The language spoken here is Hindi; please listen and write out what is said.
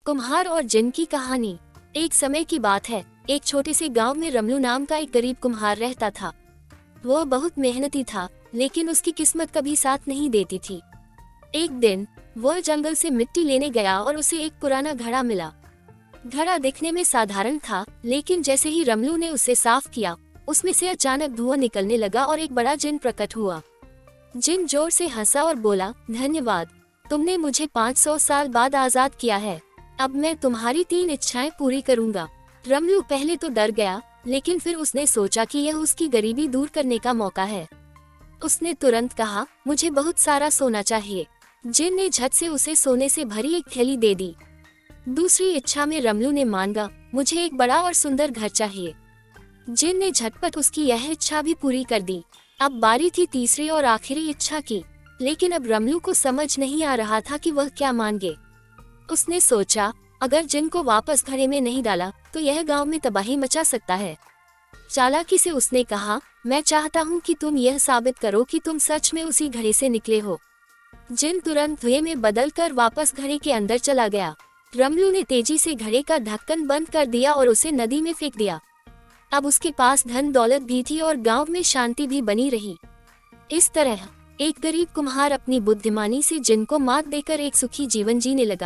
कुम्हार और जिन की कहानी। एक समय की बात है, एक छोटे से गांव में रमलू नाम का एक गरीब कुम्हार रहता था। वह बहुत मेहनती था, लेकिन उसकी किस्मत कभी साथ नहीं देती थी। एक दिन वह जंगल से मिट्टी लेने गया और उसे एक पुराना घड़ा मिला। घड़ा दिखने में साधारण था, लेकिन जैसे ही रमलू ने उसे साफ किया, उसमें से अचानक धुआं निकलने लगा और एक बड़ा जिन प्रकट हुआ। जिन जोर से हंसा और बोला, धन्यवाद, तुमने मुझे 500 साल बाद आजाद किया है। अब मैं तुम्हारी 3 इच्छाएं पूरी करूंगा। रमलू पहले तो डर गया, लेकिन फिर उसने सोचा कि यह उसकी गरीबी दूर करने का मौका है। उसने तुरंत कहा, मुझे बहुत सारा सोना चाहिए। जिन ने झट से उसे सोने से भरी एक थैली दे दी। दूसरी इच्छा में रमलू ने मांगा, मुझे एक बड़ा और सुंदर घर चाहिए। जिन ने झटपट उसकी यह इच्छा भी पूरी कर दी। अब बारी थी तीसरी और आखिरी इच्छा की, लेकिन अब रमलू को समझ नहीं आ रहा था कि वह क्या मांगे। उसने सोचा, अगर जिन को वापस घड़े में नहीं डाला तो यह गांव में तबाही मचा सकता है। चालाकी से उसने कहा, मैं चाहता हूं कि तुम यह साबित करो कि तुम सच में उसी घड़े से निकले हो। जिन तुरंत धुएं में बदलकर वापस घड़े के अंदर चला गया। रमलू ने तेजी से घड़े का ढक्कन बंद कर दिया और उसे नदी में फेंक दिया। अब उसके पास धन दौलत भी थी और गांव में शांति भी बनी रही। इस तरह एक गरीब कुम्हार अपनी बुद्धिमानी से जिन को मात देकर एक सुखी जीवन जीने लगा।